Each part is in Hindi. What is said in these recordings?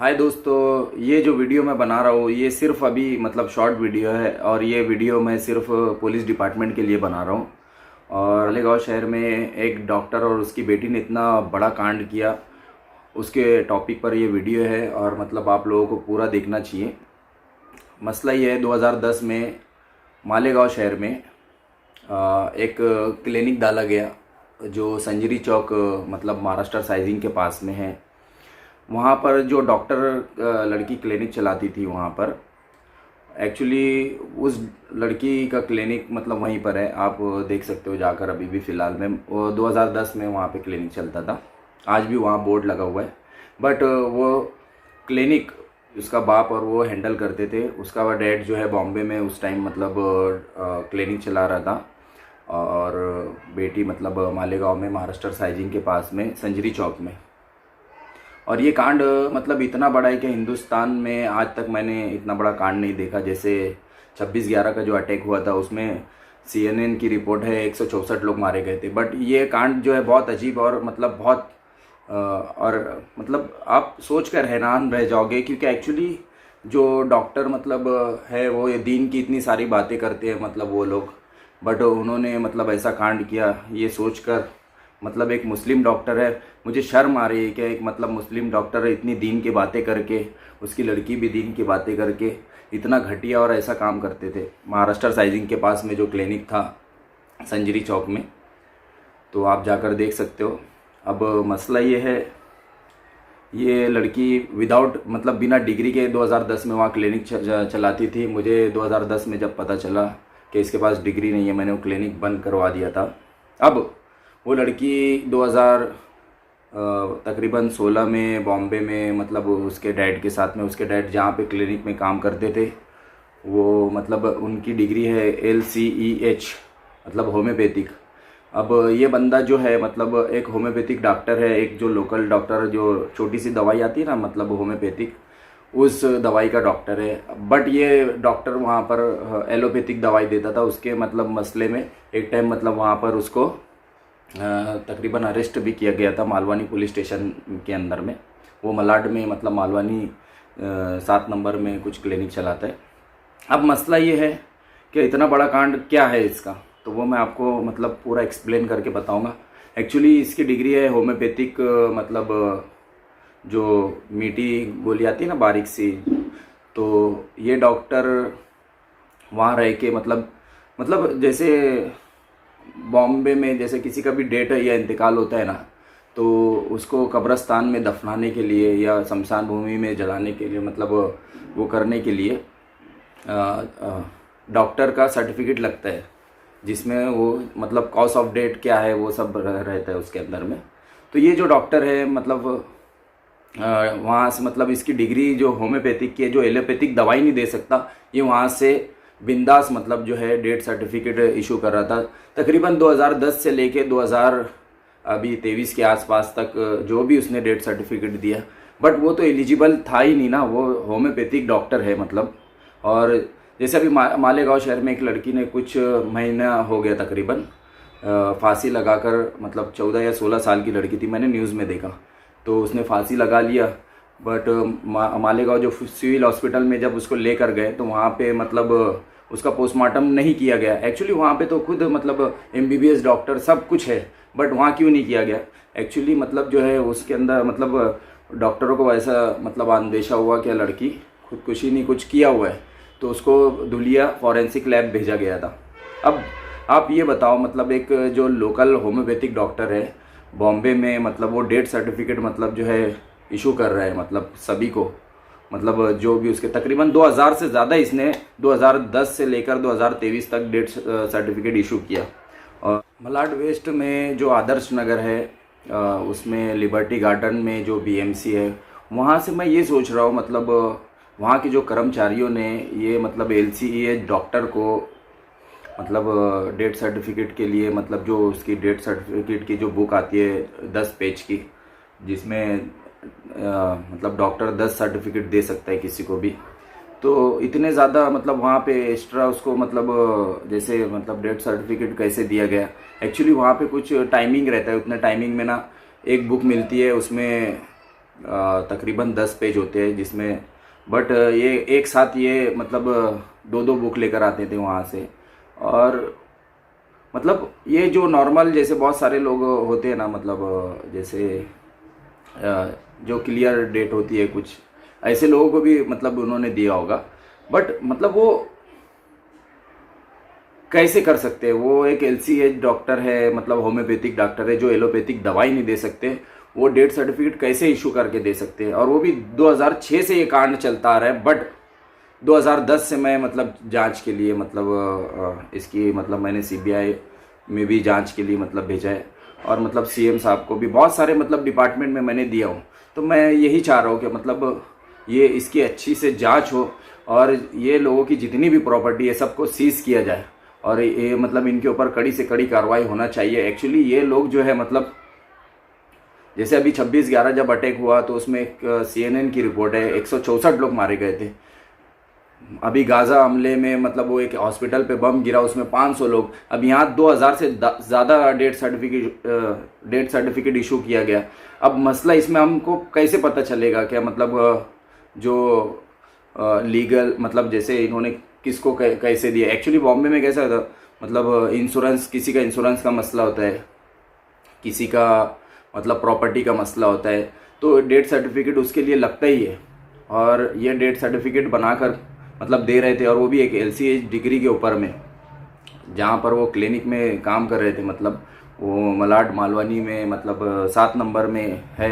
हाय दोस्तों, ये जो वीडियो मैं बना रहा हूँ ये सिर्फ अभी मतलब शॉर्ट वीडियो है और ये वीडियो मैं सिर्फ पुलिस डिपार्टमेंट के लिए बना रहा हूँ। और मालेगांव शहर में एक डॉक्टर और उसकी बेटी ने इतना बड़ा कांड किया, उसके टॉपिक पर ये वीडियो है और मतलब आप लोगों को पूरा देखना चाहिए। मसला ये है 2010 में मालेगांव शहर में एक क्लिनिक डाला गया जो संजरी चौक मतलब महाराष्ट्र साइजिंग के पास में है। वहाँ पर जो डॉक्टर लड़की क्लिनिक चलाती थी, वहाँ पर एक्चुअली उस लड़की का क्लिनिक मतलब वहीं पर है, आप देख सकते हो जाकर। अभी भी फ़िलहाल में वो 2010 में वहाँ पे क्लिनिक चलता था, आज भी वहाँ बोर्ड लगा हुआ है। बट वो क्लिनिक उसका बाप और वो हैंडल करते थे। उसका डैड जो है बॉम्बे में उस टाइम मतलब क्लिनिक चला रहा था और बेटी मतलब मालेगांव में महाराष्ट्र साइजिंग के पास में संजरी चौक में। और ये कांड मतलब इतना बड़ा है कि हिंदुस्तान में आज तक मैंने इतना बड़ा कांड नहीं देखा। जैसे 26/11 का जो अटैक हुआ था उसमें CNN की रिपोर्ट है 164 लोग मारे गए थे। बट ये कांड जो है बहुत अजीब और मतलब बहुत और मतलब आप सोच कर हैरान रह जाओगे, क्योंकि एक्चुअली जो डॉक्टर मतलब है वो ये दीन की इतनी सारी बातें करते हैं मतलब वो लोग, बट उन्होंने मतलब ऐसा कांड किया ये सोचकर। मतलब एक मुस्लिम डॉक्टर है, मुझे शर्म आ रही है कि एक मतलब मुस्लिम डॉक्टर इतनी दीन की बातें करके, उसकी लड़की भी दीन की बातें करके इतना घटिया और ऐसा काम करते थे महाराष्ट्र साइजिंग के पास में जो क्लिनिक था संजरी चौक में। तो आप जाकर देख सकते हो। अब मसला ये है, ये लड़की विदाउट मतलब बिना डिग्री के 2010 में वहाँ क्लिनिक चलाती थी। मुझे 2010 में जब पता चला कि इसके पास डिग्री नहीं है, मैंने वो क्लिनिक बंद करवा दिया था। अब वो लड़की 2000 तकरीबन 16 में बॉम्बे में मतलब उसके डैड के साथ में, उसके डैड जहाँ पे क्लिनिक में काम करते थे वो मतलब उनकी डिग्री है LCEH मतलब होम्योपैथिक। अब ये बंदा जो है मतलब एक होम्योपैथिक डॉक्टर है, एक जो लोकल डॉक्टर जो छोटी सी दवाई आती है ना मतलब होम्योपैथिक, उस दवाई का डॉक्टर है। बट ये डॉक्टर वहाँ पर एलोपैथिक दवाई देता था। उसके मतलब मसले में एक टाइम मतलब वहाँ पर उसको तकरीबन अरेस्ट भी किया गया था मालवानी पुलिस स्टेशन के अंदर में। वो मलाड में मतलब मालवानी 7 नंबर में कुछ क्लिनिक चलाता है। अब मसला ये है कि इतना बड़ा कांड क्या है इसका, तो वो मैं आपको मतलब पूरा एक्सप्लेन करके बताऊंगा। एक्चुअली इसकी डिग्री है होम्योपैथिक मतलब जो मीठी गोली आती है ना बारीक सी, तो ये डॉक्टर वहाँ रह के मतलब जैसे बॉम्बे में जैसे किसी का भी डेट या इंतकाल होता है ना, तो उसको कब्रिस्तान में दफनाने के लिए या शमशान भूमि में जलाने के लिए मतलब वो करने के लिए डॉक्टर का सर्टिफिकेट लगता है, जिसमें वो मतलब कॉज ऑफ डेट क्या है वो सब रहता है उसके अंदर में। तो ये जो डॉक्टर है मतलब वहाँ से मतलब इसकी डिग्री जो होम्योपैथिक की है, जो एलोपैथिक दवाई नहीं दे सकता, ये वहाँ से बिंदास मतलब जो है डेट सर्टिफिकेट इशू कर रहा था। तकरीबन 2010 से लेके 2023 के आसपास तक जो भी उसने डेट सर्टिफिकेट दिया, बट वो तो एलिजिबल था ही नहीं ना, वो होम्योपैथिक डॉक्टर है मतलब। और जैसे अभी मालेगांव शहर में एक लड़की ने कुछ महीना हो गया तकरीबन फांसी लगाकर, मतलब 14 या 16 साल की लड़की थी, मैंने न्यूज़ में देखा, तो उसने फांसी लगा लिया। बट मालेगांव जो सिविल हॉस्पिटल में जब उसको लेकर गए तो वहाँ पे मतलब उसका पोस्टमार्टम नहीं किया गया। एक्चुअली वहाँ पे तो खुद मतलब MBBS डॉक्टर सब कुछ है, बट वहाँ क्यों नहीं किया गया? एक्चुअली मतलब जो है उसके अंदर मतलब डॉक्टरों को ऐसा मतलब अंदेशा हुआ कि लड़की खुदकुशी नहीं कुछ किया हुआ है, तो उसको धुलिया फॉरेंसिक लैब भेजा गया था। अब आप ये बताओ मतलब एक जो लोकल होम्योपैथिक डॉक्टर है बॉम्बे में, मतलब वो डेट सर्टिफिकेट मतलब जो है इशू कर रहा है मतलब सभी को, मतलब जो भी उसके तकरीबन 2000 से ज़्यादा इसने 2010 से लेकर 2023 तक डेट सर्टिफिकेट इशू किया। और मलाड वेस्ट में जो आदर्श नगर है उसमें लिबर्टी गार्डन में जो BMC है, वहाँ से मैं ये सोच रहा हूँ मतलब वहाँ के जो कर्मचारियों ने ये मतलब LCEH डॉक्टर को मतलब डेट सर्टिफिकेट के लिए मतलब जो उसकी डेट सर्टिफिकेट की जो बुक आती है 10 पेज की, जिसमें मतलब डॉक्टर 10 सर्टिफिकेट दे सकता है किसी को भी, तो इतने ज़्यादा मतलब वहाँ पे एक्स्ट्रा उसको मतलब जैसे मतलब डेट सर्टिफिकेट कैसे दिया गया? एक्चुअली वहाँ पे कुछ टाइमिंग रहता है, उतने टाइमिंग में ना एक बुक मिलती है, उसमें तकरीबन 10 पेज होते हैं जिसमें, बट ये एक साथ ये मतलब 2-2 बुक लेकर आते थे वहाँ से। और मतलब ये जो नॉर्मल जैसे बहुत सारे लोग होते हैं ना, मतलब जैसे जो क्लियर डेट होती है, कुछ ऐसे लोगों को भी मतलब उन्होंने दिया होगा, बट मतलब वो कैसे कर सकते हैं? वो एक LCH डॉक्टर है, मतलब होम्योपैथिक डॉक्टर है, जो एलोपैथिक दवाई नहीं दे सकते, वो डेथ सर्टिफिकेट कैसे इशू करके दे सकते हैं? और वो भी 2006 से ये कांड चलता आ रहा है, बट 2010 से मैं मतलब जांच के लिए मतलब इसकी मतलब मैंने CBI में भी जांच के लिए मतलब भेजा है, और मतलब CM साहब को भी बहुत सारे मतलब डिपार्टमेंट में मैंने दिया हूँ। तो मैं यही चाह रहा हूँ कि मतलब ये इसकी अच्छी से जांच हो, और ये लोगों की जितनी भी प्रॉपर्टी है सबको सीज किया जाए, और ये मतलब इनके ऊपर कड़ी से कड़ी कार्रवाई होना चाहिए। एक्चुअली ये लोग जो है मतलब जैसे अभी 26/11 जब अटैक हुआ तो उसमें एक CNN की रिपोर्ट है 164 लोग मारे गए थे। अभी गाज़ा हमले में मतलब वो एक हॉस्पिटल पे बम गिरा, उसमें 500 लोग। अब यहाँ 2000 से ज़्यादा डेथ सर्टिफिकेट इशू किया गया। अब मसला इसमें हमको कैसे पता चलेगा क्या मतलब जो लीगल मतलब जैसे इन्होंने किसको कैसे दिया? एक्चुअली बॉम्बे में कैसा होता, मतलब इंश्योरेंस, किसी का इंश्योरेंस का मसला होता है, किसी का मतलब प्रॉपर्टी का मसला होता है, तो डेथ सर्टिफिकेट उसके लिए लगता ही है। और ये डेथ सर्टिफिकेट बनाकर मतलब दे रहे थे, और वो भी एक LCH डिग्री के ऊपर में, जहाँ पर वो क्लिनिक में काम कर रहे थे, मतलब वो मलाड मालवानी में मतलब 7 नंबर में है।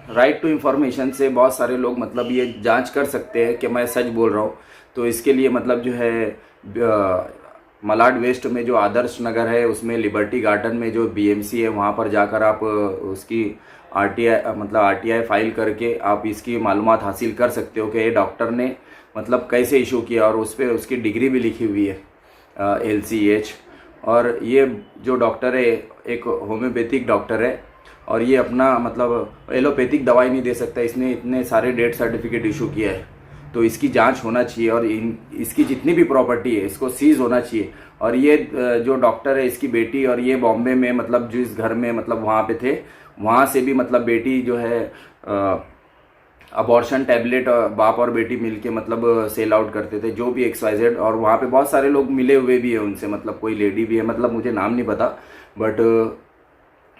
राइट टू इन्फॉर्मेशन से बहुत सारे लोग मतलब ये जांच कर सकते हैं कि मैं सच बोल रहा हूँ। तो इसके लिए मतलब जो है मलाड वेस्ट में जो आदर्श नगर है, उसमें लिबर्टी गार्डन में जो BMC है, वहाँ पर जाकर आप उसकी RTI मतलब RTI फाइल करके आप इसकी मालूमात हासिल कर सकते हो कि ये डॉक्टर ने मतलब कैसे इशू किया, और उस पर उसकी डिग्री भी लिखी हुई है LCH। और ये जो डॉक्टर है एक होम्योपैथिक डॉक्टर है, और ये अपना मतलब एलोपैथिक दवाई नहीं दे सकता, इसने इतने सारे डेथ सर्टिफिकेट इशू किया है। तो इसकी जांच होना चाहिए, और इसकी जितनी भी प्रॉपर्टी है इसको सीज होना चाहिए। और ये जो डॉक्टर है, इसकी बेटी, और ये बॉम्बे में मतलब जिस घर में मतलब वहाँ पे थे, वहाँ से भी मतलब बेटी जो है अबॉर्शन टैबलेट बाप और बेटी मिलके मतलब सेल आउट करते थे, जो भी XYZ। और वहाँ पे बहुत सारे लोग मिले हुए भी है उनसे, मतलब कोई लेडी भी है, मतलब मुझे नाम नहीं पता, बट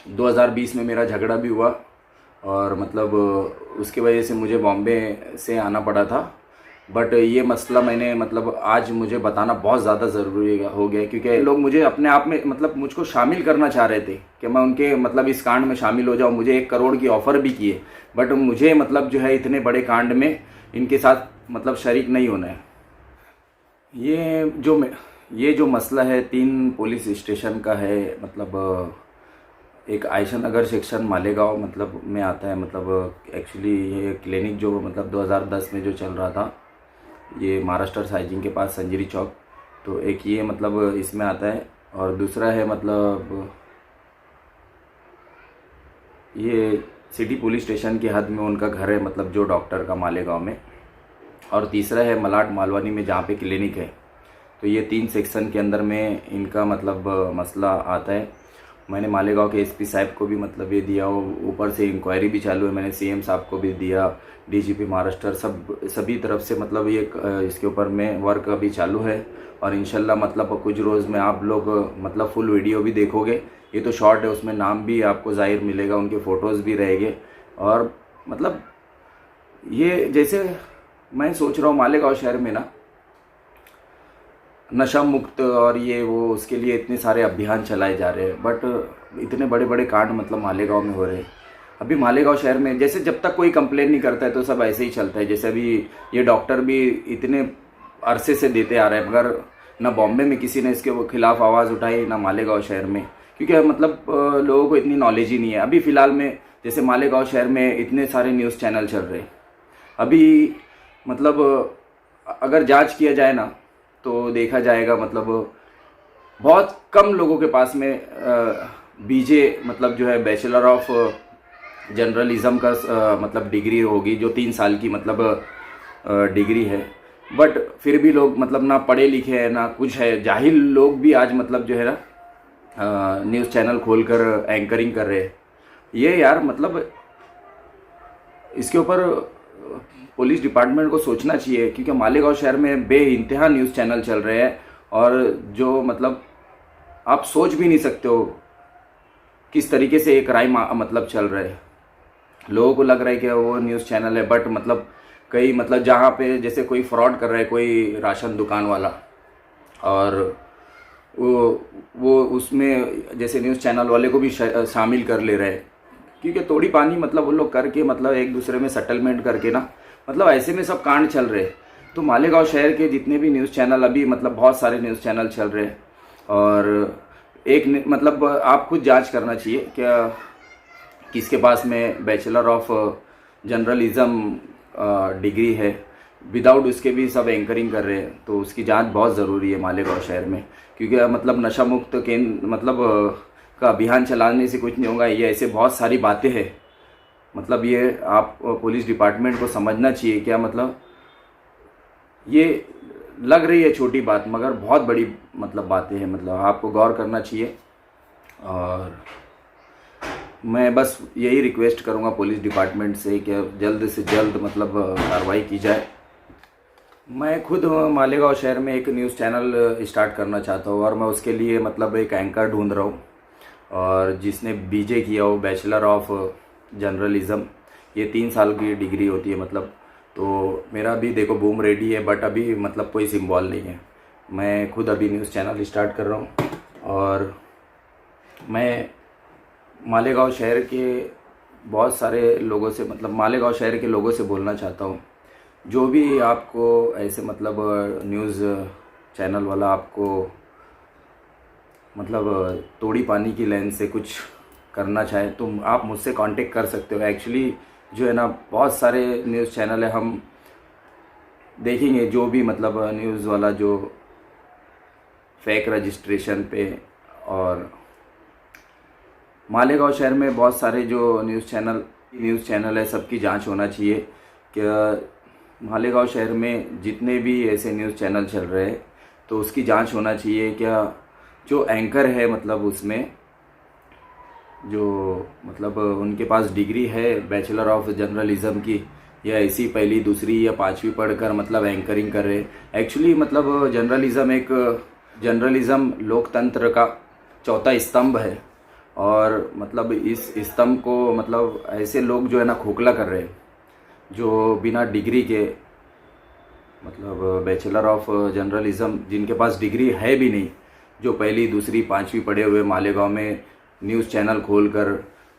2020 में मेरा झगड़ा भी हुआ, और मतलब उसकी वजह से मुझे बॉम्बे से आना पड़ा था। बट ये मसला मैंने मतलब आज मुझे बताना बहुत ज़्यादा ज़रूरी हो गया, क्योंकि लोग मुझे अपने आप में मतलब मुझको शामिल करना चाह रहे थे कि मैं उनके मतलब इस कांड में शामिल हो जाऊं। मुझे 1 करोड़ की ऑफ़र भी किए, बट मुझे मतलब जो है इतने बड़े कांड में इनके साथ मतलब शरीक नहीं होना है। ये जो मसला है 3 पुलिस स्टेशन का है, मतलब एक आयशा नगर सेक्शन मालेगांव मतलब में आता है। मतलब एक्चुअली ये क्लिनिक जो मतलब 2010 में जो चल रहा था, ये महाराष्ट्र साइजिंग के पास संजरी चौक, तो एक ये मतलब इसमें आता है। और दूसरा है मतलब ये सिटी पुलिस स्टेशन की हद में उनका घर है, मतलब जो डॉक्टर का मालेगांव में। और तीसरा है मलाड मालवानी में, जहाँ पे क्लिनिक है। तो ये 3 सेक्शन के अंदर में इनका मतलब मसला आता है। मैंने मालेगांव के SP साहब को भी मतलब ये दिया, ऊपर से इंक्वायरी भी चालू है, मैंने CM साहब को भी दिया, DGP महाराष्ट्र, सभी तरफ से मतलब ये इसके ऊपर में वर्क अभी चालू है। और इंशाल्लाह मतलब कुछ रोज़ में आप लोग मतलब फुल वीडियो भी देखोगे। ये तो शॉर्ट है, उसमें नाम भी आपको ज़ाहिर मिलेगा, उनके फ़ोटोज़ भी रहेंगे। और मतलब ये जैसे मैं सोच रहा हूँ मालेगांव शहर में ना नशा मुक्त और ये वो, उसके लिए इतने सारे अभियान चलाए जा रहे हैं, बट इतने बड़े बड़े कांड मतलब मालेगांव में हो रहे हैं। अभी मालेगांव शहर में जैसे जब तक कोई कंप्लेन नहीं करता है तो सब ऐसे ही चलता है। जैसे अभी ये डॉक्टर भी इतने अरसे से देते आ रहे हैं, मगर ना बॉम्बे में किसी ने इसके खिलाफ आवाज़ उठाई, ना मालेगांव शहर में, क्योंकि मतलब लोगों को इतनी नॉलेज ही नहीं है। अभी फ़िलहाल में जैसे मालेगांव शहर में इतने सारे न्यूज़ चैनल चल रहे हैं, अभी मतलब अगर जांच किया जाए ना तो देखा जाएगा मतलब बहुत कम लोगों के पास में BJ मतलब जो है बैचलर ऑफ जर्नलिज्म का मतलब डिग्री होगी, जो 3 साल की मतलब डिग्री है। बट फिर भी लोग मतलब ना पढ़े लिखे हैं ना कुछ है, जाहिल लोग भी आज मतलब जो है ना न्यूज़ चैनल खोलकर एंकरिंग कर रहे हैं। ये यार मतलब इसके ऊपर पुलिस डिपार्टमेंट को सोचना चाहिए, क्योंकि मालेगांव शहर में बेइंतहा न्यूज़ चैनल चल रहे हैं और जो मतलब आप सोच भी नहीं सकते हो किस तरीके से एक क्राइम मतलब चल रहा है। लोगों को लग रहा है कि वो न्यूज़ चैनल है, बट मतलब कई मतलब जहाँ पे जैसे कोई फ्रॉड कर रहा है, कोई राशन दुकान वाला, और वो उसमें जैसे न्यूज़ चैनल वाले को भी शामिल कर ले रहे हैं, क्योंकि तोड़ी पानी मतलब वो लोग करके मतलब एक दूसरे में सेटलमेंट करके ना, मतलब ऐसे में सब कांड चल रहे हैं। तो मालेगांव शहर के जितने भी न्यूज़ चैनल अभी मतलब बहुत सारे न्यूज़ चैनल चल रहे हैं, और एक मतलब आप खुद जांच करना चाहिए क्या किसके पास में बैचलर ऑफ जर्नलिज्म डिग्री है, विदाउट उसके भी सब एंकरिंग कर रहे हैं। तो उसकी जांच बहुत ज़रूरी है मालेगांव शहर में, क्योंकि मतलब नशा मुक्त केंद्र मतलब का अभियान चलाने से कुछ नहीं होगा। ये ऐसे बहुत सारी बातें हैं, मतलब ये आप पुलिस डिपार्टमेंट को समझना चाहिए क्या, मतलब ये लग रही है छोटी बात मगर बहुत बड़ी मतलब बातें हैं, मतलब आपको गौर करना चाहिए। और मैं बस यही रिक्वेस्ट करूंगा पुलिस डिपार्टमेंट से कि जल्द से जल्द मतलब कार्रवाई की जाए। मैं खुद मालेगांव शहर में एक न्यूज़ चैनल स्टार्ट करना चाहता हूँ, और मैं उसके लिए मतलब एक एंकर ढूंढ रहा हूँ, और जिसने बीजे किया हो, बैचलर ऑफ जर्नलिज्म, ये 3 साल की डिग्री होती है मतलब। तो मेरा भी देखो बूम रेडी है, बट अभी मतलब कोई सिंबल नहीं है। मैं खुद अभी न्यूज़ चैनल स्टार्ट कर रहा हूँ, और मैं मालेगांव शहर के बहुत सारे लोगों से मतलब मालेगांव शहर के लोगों से बोलना चाहता हूँ, जो भी आपको ऐसे मतलब न्यूज़ चैनल वाला आपको मतलब तोड़ी पानी की लाइन से कुछ करना चाहे तो आप मुझसे कांटेक्ट कर सकते हो। एक्चुअली जो है ना, बहुत सारे न्यूज़ चैनल है, हम देखेंगे जो भी मतलब न्यूज़ वाला जो फेक रजिस्ट्रेशन पे, और मालेगांव शहर में बहुत सारे जो न्यूज़ चैनल है, सबकी जांच होना चाहिए। क्या मालेगांव शहर में जितने भी ऐसे न्यूज़ चैनल चल रहे हैं तो उसकी जांच होना चाहिए। क्या जो एंकर है मतलब उसमें जो मतलब उनके पास डिग्री है बैचलर ऑफ जर्नलिज्म की, या ऐसी पहली दूसरी या 5वीं पढ़कर मतलब एंकरिंग कर रहे। एक्चुअली मतलब जर्नलिज्म लोकतंत्र का चौथा स्तंभ है, और मतलब इस स्तंभ को मतलब ऐसे लोग जो है ना खोखला कर रहे हैं, जो बिना डिग्री के मतलब बैचलर ऑफ जर्नलिज्म जिनके पास डिग्री है भी नहीं, जो पहली दूसरी 5वीं पढ़े हुए मालेगांव में न्यूज़ चैनल खोलकर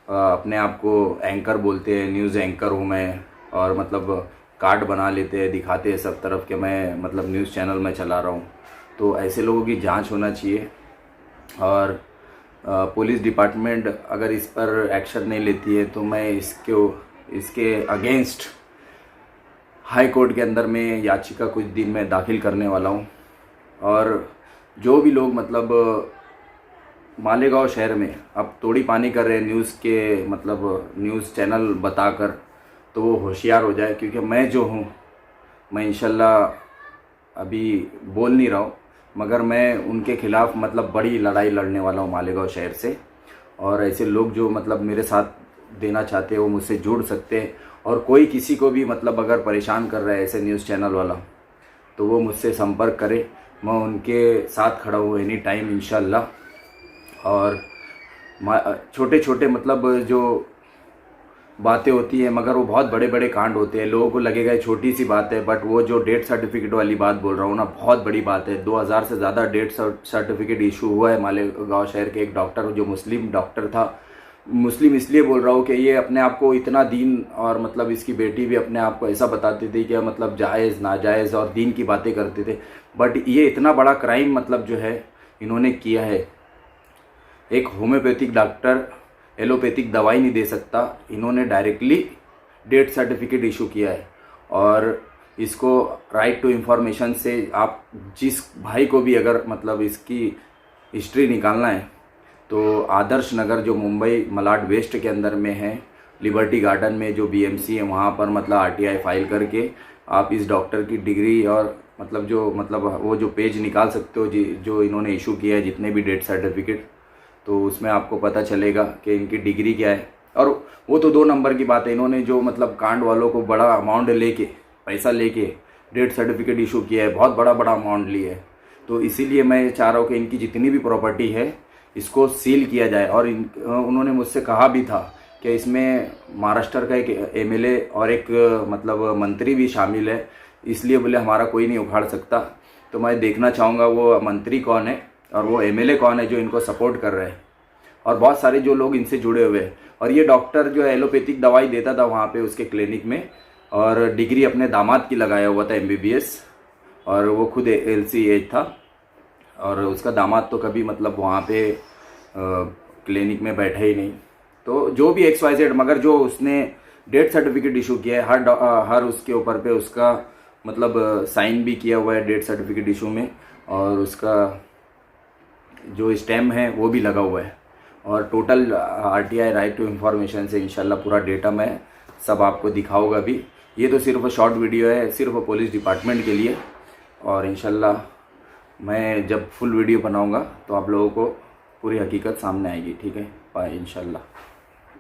अपने आप को एंकर बोलते हैं, न्यूज़ एंकर हूँ मैं, और मतलब कार्ड बना लेते हैं, दिखाते हैं सब तरफ कि मैं मतलब न्यूज़ चैनल में चला रहा हूँ। तो ऐसे लोगों की जांच होना चाहिए, और पुलिस डिपार्टमेंट अगर इस पर एक्शन नहीं लेती है तो मैं इसके अगेंस्ट हाई कोर्ट के अंदर में याचिका कुछ दिन में दाखिल करने वाला हूँ। और जो भी लोग मतलब मालेगांव शहर में अब तोड़ी पानी कर रहे हैं न्यूज़ के मतलब न्यूज़ चैनल बताकर, तो वो होशियार हो जाए, क्योंकि मैं जो हूँ, मैं इंशाल्लाह अभी बोल नहीं रहा हूँ, मगर मैं उनके खिलाफ़ मतलब बड़ी लड़ाई लड़ने वाला हूँ मालेगांव शहर से। और ऐसे लोग जो मतलब मेरे साथ देना चाहते हैं वो मुझसे जुड़ सकते हैं, और कोई किसी को भी मतलब अगर परेशान कर रहा है ऐसे न्यूज़ चैनल वाला, तो वो मुझसे संपर्क करे, मैं उनके साथ खड़ा हूँ एनी टाइम इंशाल्लाह। और छोटे छोटे मतलब जो बातें होती है, मगर वो बहुत बड़े बड़े कांड होते हैं। लोगों को लगेगा छोटी सी बात है, बट वो जो डेथ सर्टिफिकेट वाली बात बोल रहा हूँ ना, बहुत बड़ी बात है। 2000 से ज़्यादा डेथ सर्टिफिकेट इशू हुआ है मालेगांव शहर के एक डॉक्टर, जो मुस्लिम डॉक्टर था। मुस्लिम इसलिए बोल रहा हूँ कि ये अपने आप को इतना दीन, और मतलब इसकी बेटी भी अपने आप को ऐसा बताती थी कि मतलब जायज़ नाजायज़ और दीन की बातें करते थे, बट ये इतना बड़ा क्राइम मतलब जो है इन्होंने किया है। एक होम्योपैथिक डॉक्टर एलोपैथिक दवाई नहीं दे सकता, इन्होंने डायरेक्टली डेथ सर्टिफिकेट इशू किया है। और इसको राइट टू इन्फॉर्मेशन से आप जिस भाई को भी अगर मतलब इसकी हिस्ट्री निकालना है, तो आदर्श नगर जो मुंबई मलाड वेस्ट के अंदर में है, लिबर्टी गार्डन में जो बीएमसी है, वहाँ पर मतलब आरटीआई फाइल करके आप इस डॉक्टर की डिग्री और मतलब जो मतलब वो जो पेज निकाल सकते हो जो इन्होंने इशू किया है, जितने भी डेथ सर्टिफिकेट, तो उसमें आपको पता चलेगा कि इनकी डिग्री क्या है। और वो तो 2 नंबर की बात है, इन्होंने जो मतलब कांड वालों को बड़ा अमाउंट लेके, पैसा लेके डेथ सर्टिफिकेट इशू किया है, बहुत बड़ा बड़ा अमाउंट लिया है। तो इसीलिए मैं चाह रहा हूँ कि इनकी जितनी भी प्रॉपर्टी है इसको सील किया जाए। और उन्होंने मुझसे कहा भी था कि इसमें महाराष्ट्र का एक एमएलए और एक मतलब मंत्री भी शामिल है, इसलिए बोले हमारा कोई नहीं उखाड़ सकता। तो मैं देखना चाहूँगा वो मंत्री कौन है और वो एमएलए कौन है जो इनको सपोर्ट कर रहे हैं, और बहुत सारे जो लोग इनसे जुड़े हुए हैं। और ये डॉक्टर जो है एलोपैथिक दवाई देता था वहाँ पे उसके क्लिनिक में, और डिग्री अपने दामाद की लगाया हुआ था एमबीबीएस, और वो खुद LCH था, और उसका दामाद तो कभी मतलब वहाँ पे क्लिनिक में बैठा ही नहीं। तो जो भी XYZ, मगर जो उसने डेथ सर्टिफिकेट इशू किया है हर उसके ऊपर पे उसका मतलब साइन भी किया हुआ है डेथ सर्टिफिकेट इशू में, और उसका जो स्टैम्प है वो भी लगा हुआ है, और total RTI right to information से इंशाल्लाह पूरा डेटा मैं सब आपको दिखाऊंगा भी। ये तो सिर्फ शॉर्ट वीडियो है, सिर्फ पुलिस डिपार्टमेंट के लिए, और इंशाल्लाह मैं जब फुल वीडियो बनाऊंगा तो आप लोगों को पूरी हकीकत सामने आएगी। ठीक है, बाय इंशाल्लाह।